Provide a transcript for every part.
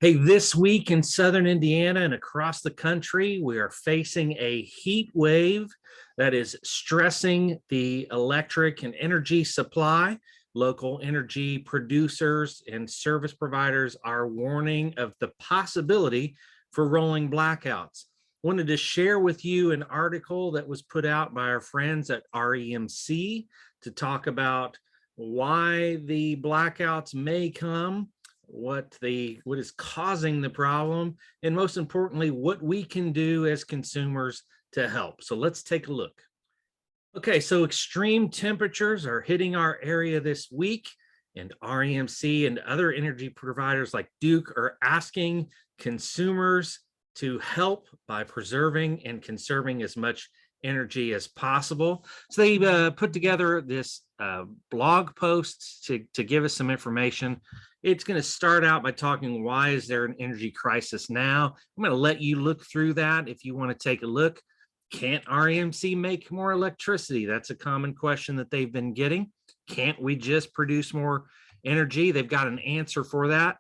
Hey, this week in Southern Indiana and across the country, we are facing a heat wave that is stressing the electric and energy supply. Local energy producers and service providers are warning of the possibility for rolling blackouts. Wanted to share with you an article that was put out by our friends at REMC to talk about why the blackouts may come, what is causing the problem, and most importantly, what we can do as consumers to help. So let's take a look. Okay, so extreme temperatures are hitting our area this week, and REMC and other energy providers like Duke are asking consumers to help by preserving and conserving as much energy as possible. So they put together this blog post to give us some information. It's going to start out by talking, why is there an energy crisis now? I'm going to let you look through that if you want to take a look. Can't REMC make more electricity? That's a common question that they've been getting. Can't we just produce more energy? They've got an answer for that.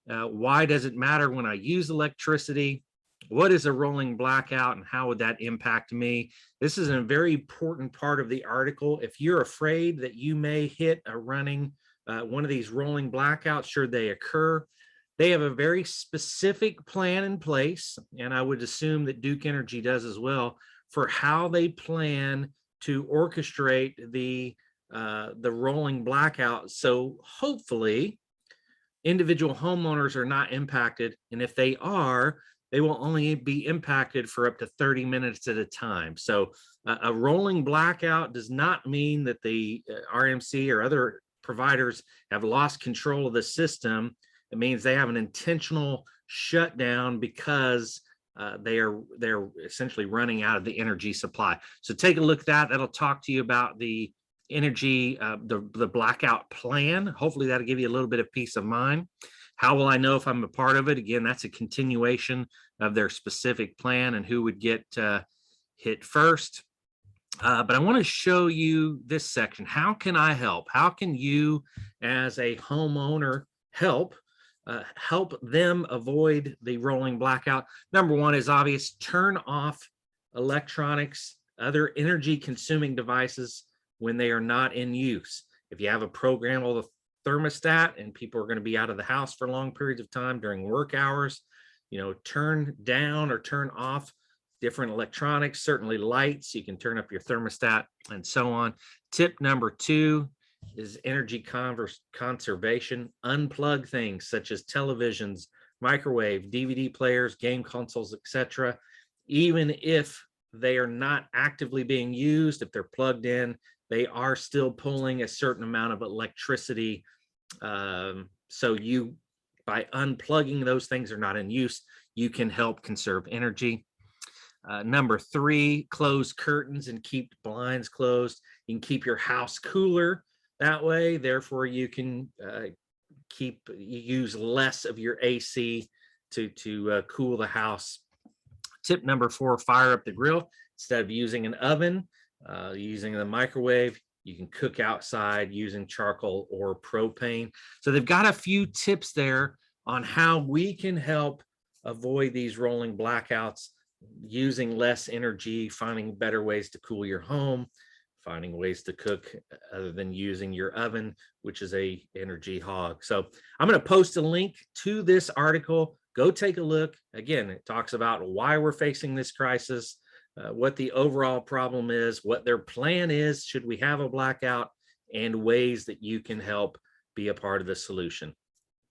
Why does it matter when I use electricity? What is a rolling blackout and how would that impact me? This is a very important part of the article. If you're afraid that you may hit a running one of these rolling blackouts should they occur, they have a very specific plan in place, and I would assume that Duke Energy does as well, for how they plan to orchestrate the rolling blackout. So hopefully individual homeowners are not impacted, and if they are, they will only be impacted for up to 30 minutes at a time. So a rolling blackout does not mean that the RMC or other providers have lost control of the system. It means they have an intentional shutdown because they're essentially running out of the energy supply. So take a look at that. That'll talk to you about the energy, the blackout plan. Hopefully that'll give you a little bit of peace of mind. How will I know if I'm a part of it? Again, that's a continuation of their specific plan and who would get hit first. But I want to show you this section. How can I help? How can you as a homeowner help them avoid the rolling blackout? Number one is obvious: turn off electronics, other energy consuming devices when they are not in use. If you have a programmable thermostat and people are going to be out of the house for long periods of time during work hours, turn down or turn off different electronics, certainly lights. You can turn up your thermostat and so on. Tip number two is energy conservation. Unplug things such as televisions, microwave, DVD players, game consoles, etc. Even if they are not actively being used, if they're plugged in, they are still pulling a certain amount of electricity. So you, by unplugging those things that are not in use, you can help conserve energy. Number three, close curtains and keep blinds closed. You can keep your house cooler that way. Therefore, you can use less of your AC to cool the house. Tip number four, fire up the grill. Instead of using an oven, using the microwave, you can cook outside using charcoal or propane. So they've got a few tips there on how we can help avoid these rolling blackouts, using less energy, finding better ways to cool your home, finding ways to cook other than using your oven, which is a energy hog. So I'm going to post a link to this article. Go take a look. Again, it talks about why we're facing this crisis, what the overall problem is, what their plan is should we have a blackout, and ways that you can help be a part of the solution.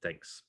Thanks.